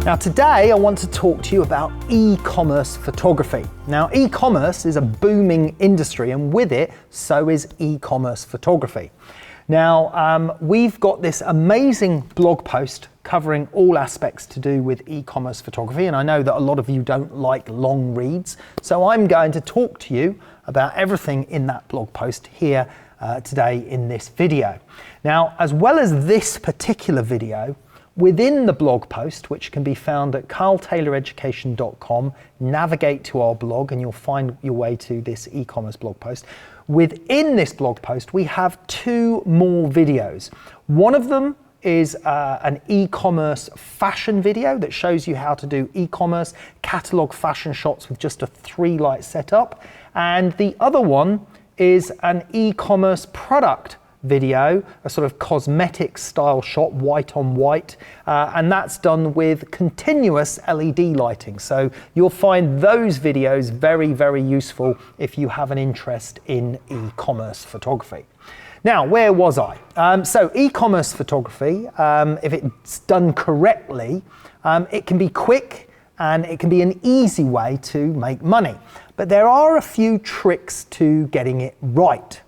Now today I want to talk to you about e-commerce photography. Now e-commerce is a booming industry, and with it so is e-commerce photography. Now we've got this amazing blog post covering all aspects to do with e-commerce photography, and I know that a lot of you don't like long reads, so I'm going to talk to you about everything in that blog post here today in this video. Now, as well as this particular video, within the blog post, which can be found at karltayloreducation.com, navigate to our blog and you'll find your way to this e-commerce blog post. Within this blog post, we have two more videos. One of them is an e-commerce fashion video that shows you how to do e-commerce catalog fashion shots with just a 3-light setup. And the other one is an e-commerce product video, a sort of cosmetic style shot, white on white, and that's done with continuous LED lighting. So you'll find those videos very, very useful if you have an interest in e-commerce photography. Now, where was I? So e-commerce photography, if it's done correctly, it can be quick and it can be an easy way to make money. But there are a few tricks to getting it right.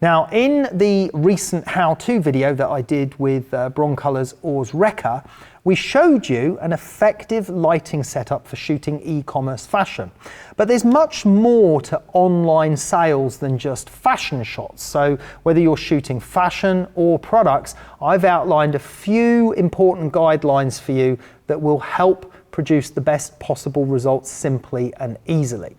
Now, in the recent how-to video that I did with Broncolor's Ors Rekka, we showed you an effective lighting setup for shooting e-commerce fashion. But there's much more to online sales than just fashion shots. So whether you're shooting fashion or products, I've outlined a few important guidelines for you that will help produce the best possible results simply and easily.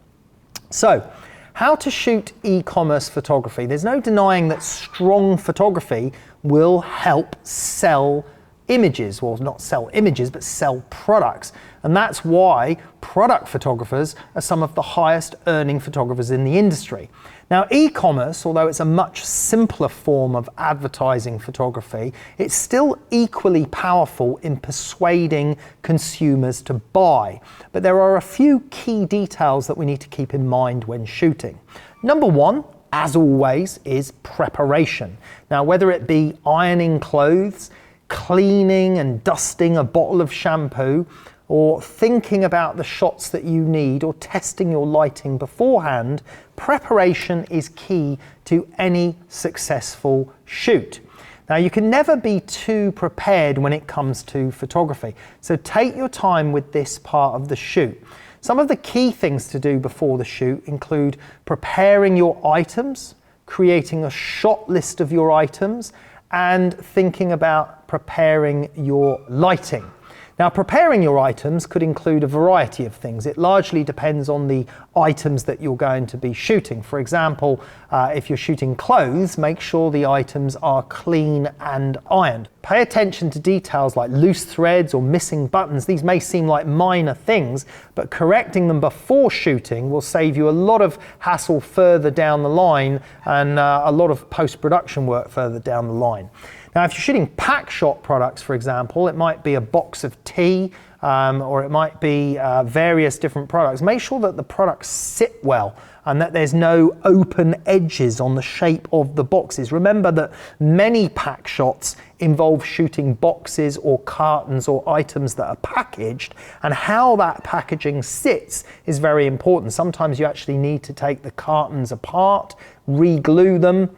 So, how to shoot e-commerce photography. There's no denying that strong photography will help sell images, well, not sell images, but sell products. And that's why product photographers are some of the highest earning photographers in the industry. Now, e-commerce, although it's a much simpler form of advertising photography, it's still equally powerful in persuading consumers to buy. But there are a few key details that we need to keep in mind when shooting. Number one, as always, is preparation. Now, whether it be ironing clothes, cleaning and dusting a bottle of shampoo, or thinking about the shots that you need, or testing your lighting beforehand, preparation is key to any successful shoot. Now, you can never be too prepared when it comes to photography, so take your time with this part of the shoot. Some of the key things to do before the shoot include preparing your items, creating a shot list of your items, and thinking about preparing your lighting. Now, preparing your items could include a variety of things. It largely depends on the items that you're going to be shooting. For example, if you're shooting clothes, make sure the items are clean and ironed. Pay attention to details like loose threads or missing buttons. These may seem like minor things, but correcting them before shooting will save you a lot of hassle further down the line and a lot of post-production work further down the line. Now, if you're shooting pack shot products, for example, it might be a box of tea or it might be various different products. Make sure that the products sit well and that there's no open edges on the shape of the boxes. Remember that many pack shots involve shooting boxes or cartons or items that are packaged, and how that packaging sits is very important. Sometimes you actually need to take the cartons apart, re-glue them,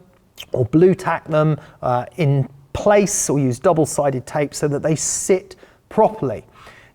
or blue tack them in place, or use double-sided tape so that they sit properly.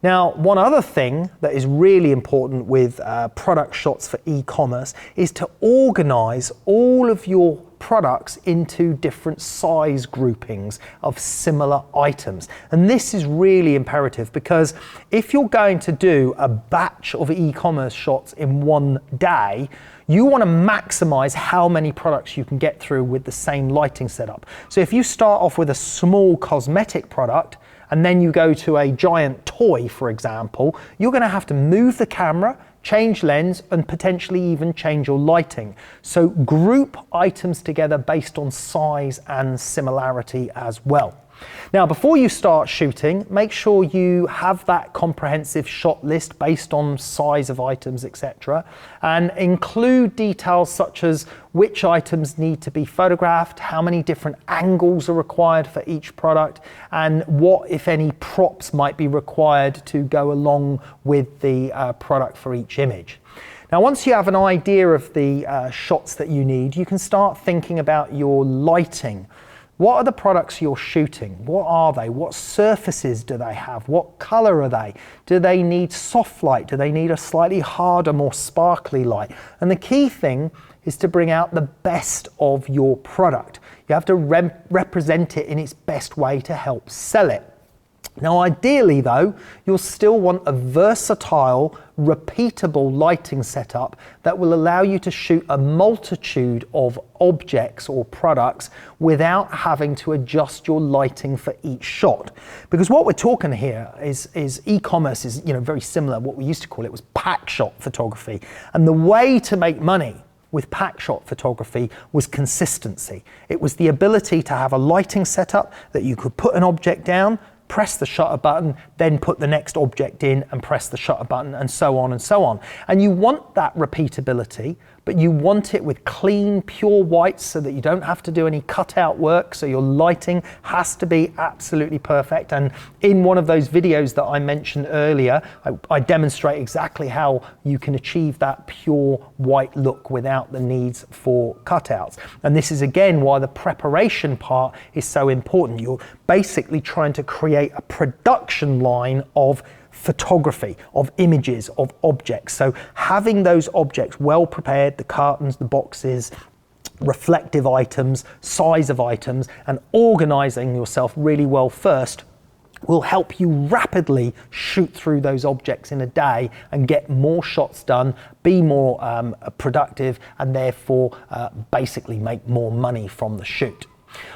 Now, one other thing that is really important with product shots for e-commerce is to organize all of your products into different size groupings of similar items. And this is really imperative, because if you're going to do a batch of e-commerce shots in one day, you want to maximize how many products you can get through with the same lighting setup. So if you start off with a small cosmetic product and then you go to a giant toy, for example, you're going to have to move the camera, change lens, and potentially even change your lighting. So group items together based on size and similarity as well. Now, before you start shooting, make sure you have that comprehensive shot list based on size of items, etc., and include details such as which items need to be photographed, how many different angles are required for each product, and what, if any, props might be required to go along with the product for each image. Now, once you have an idea of the shots that you need, you can start thinking about your lighting. What are the products you're shooting? What are they? What surfaces do they have? What color are they? Do they need soft light? Do they need a slightly harder, more sparkly light? And the key thing is to bring out the best of your product. You have to represent it in its best way to help sell it. Now, ideally though, you'll still want a versatile, repeatable lighting setup that will allow you to shoot a multitude of objects or products without having to adjust your lighting for each shot. Because what we're talking here is e-commerce is, very similar. What we used to call it was pack shot photography. And the way to make money with pack shot photography was consistency. It was the ability to have a lighting setup that you could put an object down, press the shutter button, then put the next object in and press the shutter button, and so on and so on. And you want that repeatability, but you want it with clean, pure whites so that you don't have to do any cutout work, so your lighting has to be absolutely perfect. And in one of those videos that I mentioned earlier, I demonstrate exactly how you can achieve that pure white look without the needs for cutouts. And this is again why the preparation part is so important. You're basically trying to create a production line of photography, of images, of objects. So having those objects well prepared, the cartons, the boxes, reflective items, size of items, and organizing yourself really well first will help you rapidly shoot through those objects in a day and get more shots done, be more productive, and therefore basically make more money from the shoot.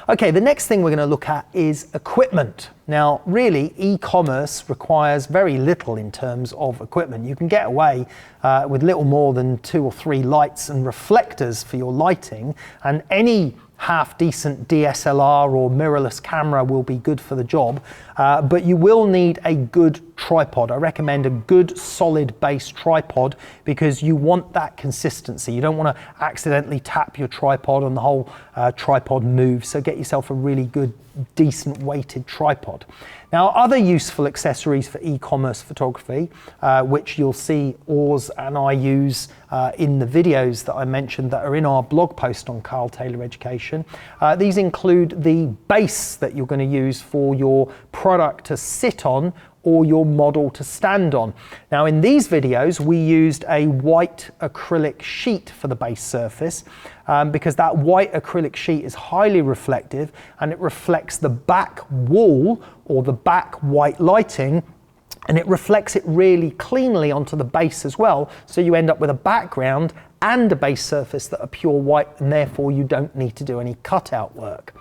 Okay, the next thing we're going to look at is equipment. Now, really, e-commerce requires very little in terms of equipment. You can get away with little more than 2 or 3 lights and reflectors for your lighting, and any half-decent DSLR or mirrorless camera will be good for the job, but you will need a good tripod. I recommend a good solid base tripod because you want that consistency. You don't want to accidentally tap your tripod and the whole tripod moves, so get yourself a really good, decent weighted tripod. Now, other useful accessories for e-commerce photography, which you'll see Oz and I use in the videos that I mentioned that are in our blog post on Karl Taylor Education. These include the base that you're going to use for your product to sit on or your model to stand on. Now, in these videos, we used a white acrylic sheet for the base surface because that white acrylic sheet is highly reflective and it reflects the back wall or the back white lighting, and it reflects it really cleanly onto the base as well. So you end up with a background and a base surface that are pure white, and therefore you don't need to do any cutout work.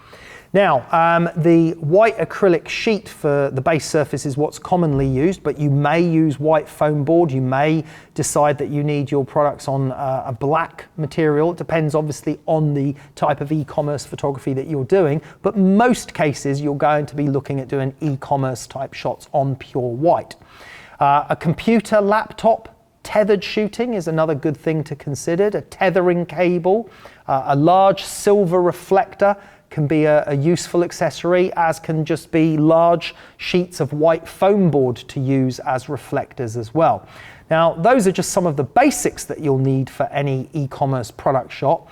Now, the white acrylic sheet for the base surface is what's commonly used, but you may use white foam board. You may decide that you need your products on a black material. It depends obviously on the type of e-commerce photography that you're doing, but most cases you're going to be looking at doing e-commerce type shots on pure white. A computer, laptop, tethered shooting is another good thing to consider. A tethering cable, a large silver reflector can be a useful accessory, as can just be large sheets of white foam board to use as reflectors as well. Now, those are just some of the basics that you'll need for any e-commerce product shot,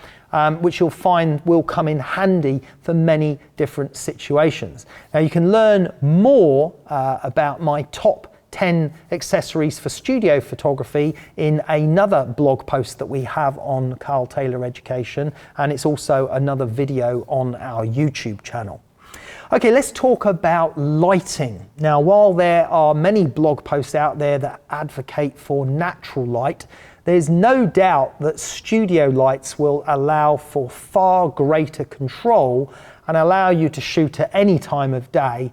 which you'll find will come in handy for many different situations. Now, you can learn more about my top 10 accessories for studio photography in another blog post that we have on Karl Taylor Education, and it's also another video on our YouTube channel. Okay, let's talk about lighting. Now, while there are many blog posts out there that advocate for natural light, there's no doubt that studio lights will allow for far greater control and allow you to shoot at any time of day.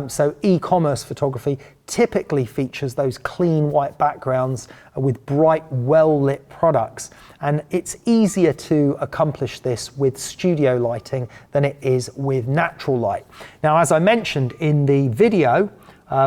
So e-commerce photography typically features those clean white backgrounds with bright, well-lit products. And it's easier to accomplish this with studio lighting than it is with natural light. Now, as I mentioned in the video,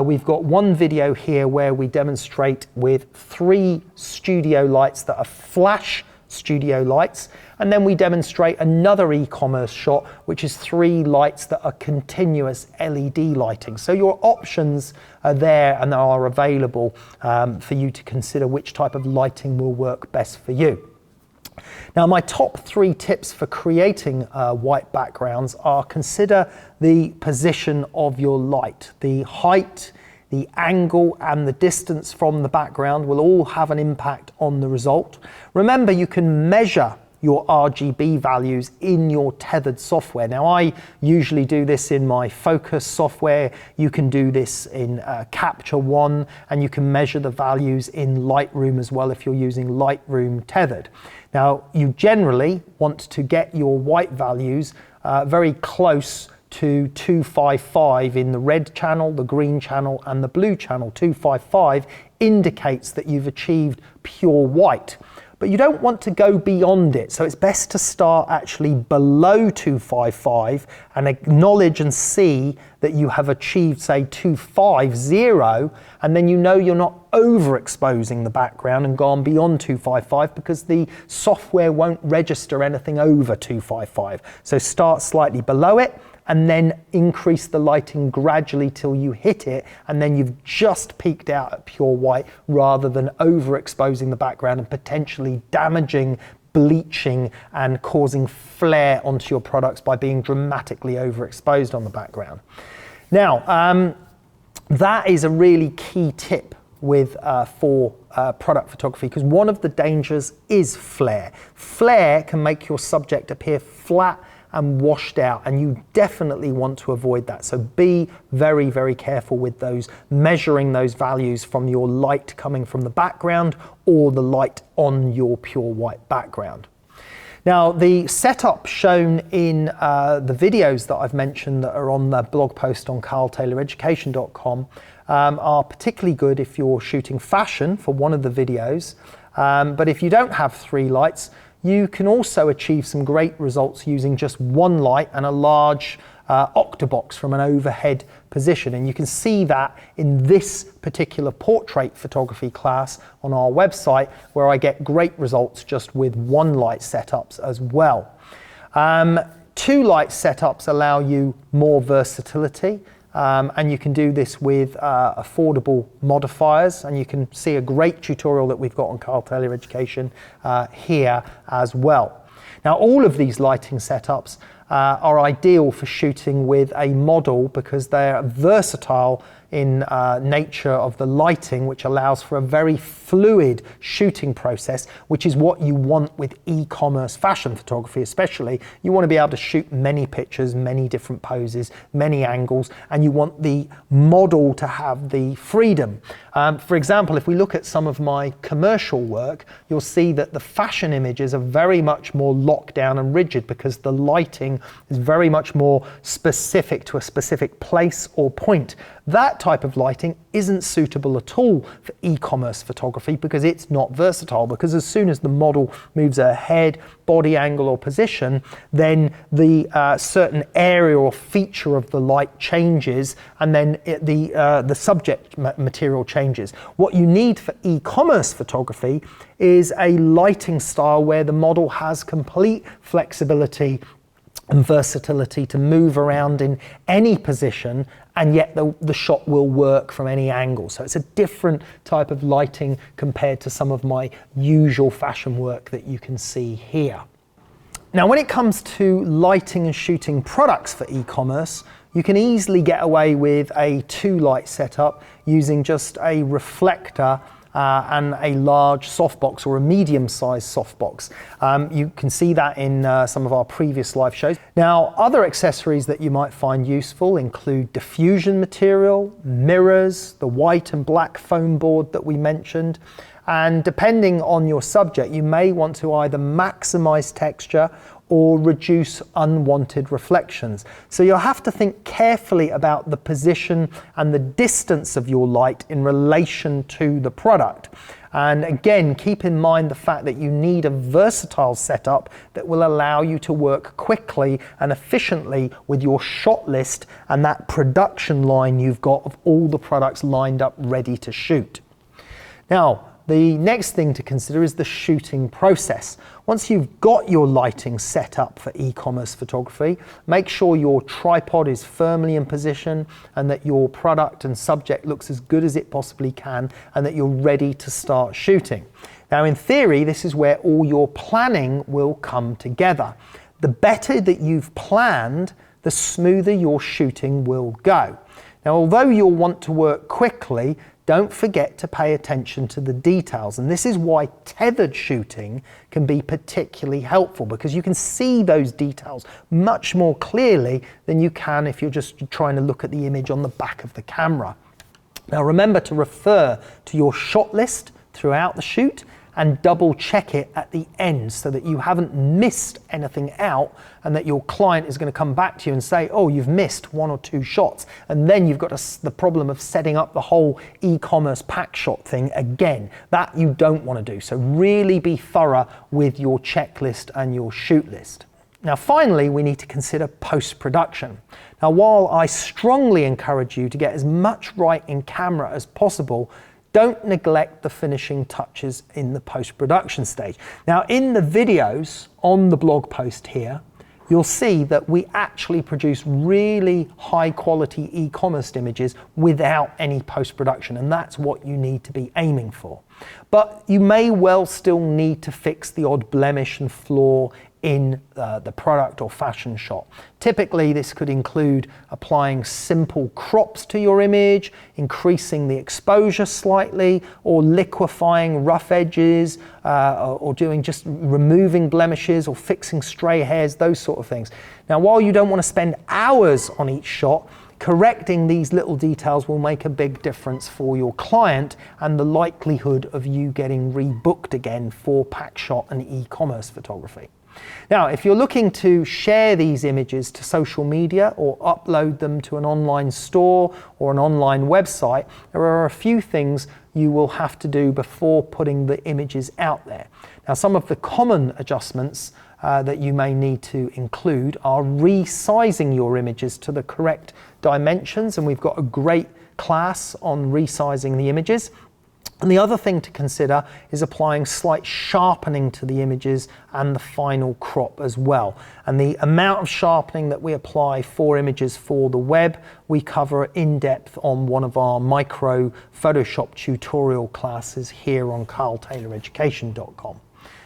we've got one video here where we demonstrate with 3 studio lights that are flash studio lights, and then we demonstrate another e-commerce shot which is 3 lights that are continuous LED lighting. So your options are there and are available for you to consider which type of lighting will work best for you. Now, my top 3 tips for creating white backgrounds are: consider the position of your light. The height, the angle and the distance from the background will all have an impact on the result. Remember, you can measure your RGB values in your tethered software. Now, I usually do this in my Focus software. You can do this in Capture One, and you can measure the values in Lightroom as well if you're using Lightroom tethered. Now, you generally want to get your white values very close to 255 in the red channel, the green channel and the blue channel. 255 indicates that you've achieved pure white, but you don't want to go beyond it. So it's best to start actually below 255 and acknowledge and see that you have achieved, say, 250, and then you know you're not overexposing the background and gone beyond 255, because the software won't register anything over 255. So start slightly below it and then increase the lighting gradually till you hit it, and then you've just peaked out at pure white, rather than overexposing the background and potentially damaging, bleaching and causing flare onto your products by being dramatically overexposed on the background. Now, that is a really key tip with for product photography, because one of the dangers is flare. Flare can make your subject appear flat and washed out, and you definitely want to avoid that. So be very, very careful with those, measuring those values from your light coming from the background or the light on your pure white background. Now, the setup shown in the videos that I've mentioned that are on the blog post on karltayloreducation.com are particularly good if you're shooting fashion for one of the videos. But if you don't have 3 lights, you can also achieve some great results using just 1 light and a large octabox from an overhead position. And you can see that in this particular portrait photography class on our website, where I get great results just with 1 light setups as well. 2 light setups allow you more versatility. And you can do this with affordable modifiers, and you can see a great tutorial that we've got on Karl Taylor Education here as well. Now, all of these lighting setups are ideal for shooting with a model, because they're versatile in nature of the lighting, which allows for a very fluid shooting process, which is what you want with e-commerce fashion photography especially. You want to be able to shoot many pictures, many different poses, many angles, and you want the model to have the freedom. For example, if we look at some of my commercial work, you'll see that the fashion images are very much more locked down and rigid, because the lighting is very much more specific to a specific place or point. That type of lighting isn't suitable at all for e-commerce photography, because it's not versatile, because as soon as the model moves her head, body angle or position, then the certain area or feature of the light changes, and then the subject material changes. What you need for e-commerce photography is a lighting style where the model has complete flexibility and versatility to move around in any position, and yet the shot will work from any angle. So it's a different type of lighting compared to some of my usual fashion work that you can see here. Now, when it comes to lighting and shooting products for e-commerce, you can easily get away with a 2 light setup using just a reflector and a large softbox or a medium-sized softbox. You can see that in some of our previous live shows. Now, other accessories that you might find useful include diffusion material, mirrors, the white and black foam board that we mentioned, And depending on your subject, you may want to either maximize texture or reduce unwanted reflections. So you'll have to think carefully about the position and the distance of your light in relation to the product. And again, keep in mind the fact that you need a versatile setup that will allow you to work quickly and efficiently with your shot list and that production line you've got of all the products lined up ready to shoot. Now, the next thing to consider is the shooting process. Once you've got your lighting set up for e-commerce photography, make sure your tripod is firmly in position and that your product and subject looks as good as it possibly can and that you're ready to start shooting. Now, in theory, this is where all your planning will come together. The better that you've planned, the smoother your shooting will go. Now, although you'll want to work quickly, don't forget to pay attention to the details. And this is why tethered shooting can be particularly helpful, because you can see those details much more clearly than you can if you're just trying to look at the image on the back of the camera. Now, remember to refer to your shot list throughout the shoot and double check it at the end so that you haven't missed anything out and that your client is going to come back to you and say, oh, you've missed 1 or 2 shots. And then you've got the problem of setting up the whole e-commerce pack shot thing again. That you don't want to do. So really be thorough with your checklist and your shoot list. Now, finally, we need to consider post-production. Now, while I strongly encourage you to get as much right in camera as possible, don't neglect the finishing touches in the post-production stage. Now, in the videos on the blog post here, you'll see that we actually produce really high quality e-commerce images without any post-production, and that's what you need to be aiming for. But you may well still need to fix the odd blemish and flaw in the product or fashion shot. Typically, this could include applying simple crops to your image, increasing the exposure slightly, or liquefying rough edges, or just removing blemishes or fixing stray hairs, those sort of things. Now, while you don't want to spend hours on each shot, correcting these little details will make a big difference for your client and the likelihood of you getting rebooked again for pack shot and e-commerce photography. Now, if you're looking to share these images to social media or upload them to an online store or an online website, there are a few things you will have to do before putting the images out there. Now, some of the common adjustments that you may need to include are resizing your images to the correct dimensions, and we've got a great class on resizing the images. And the other thing to consider is applying slight sharpening to the images and the final crop as well. And the amount of sharpening that we apply for images for the web, we cover in depth on one of our micro Photoshop tutorial classes here on karltayloreducation.com.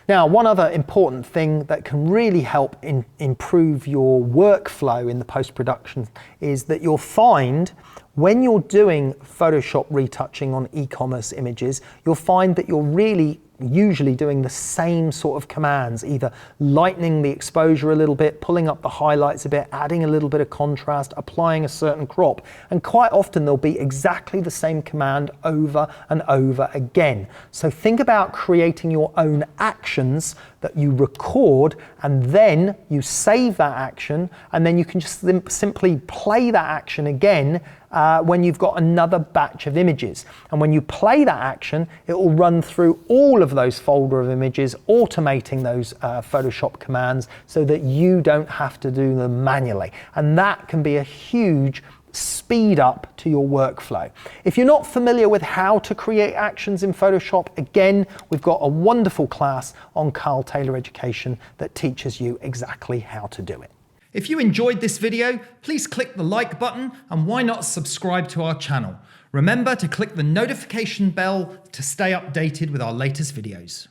Now, one other important thing that can really help improve your workflow in the post-production is that you'll find when you're doing Photoshop retouching on e-commerce images, you'll find that you're really usually doing the same sort of commands, either lightening the exposure a little bit, pulling up the highlights a bit, adding a little bit of contrast, applying a certain crop. And quite often there'll be exactly the same command over and over again. So think about creating your own actions that you record, and then you save that action, and then you can just simply play that action again when you've got another batch of images. And when you play that action, it will run through all of those folder of images, automating those Photoshop commands so that you don't have to do them manually. And that can be a huge speed up to your workflow. If you're not familiar with how to create actions in Photoshop, again, we've got a wonderful class on Karl Taylor Education that teaches you exactly how to do it. If you enjoyed this video, please click the like button, and why not subscribe to our channel? Remember to click the notification bell to stay updated with our latest videos.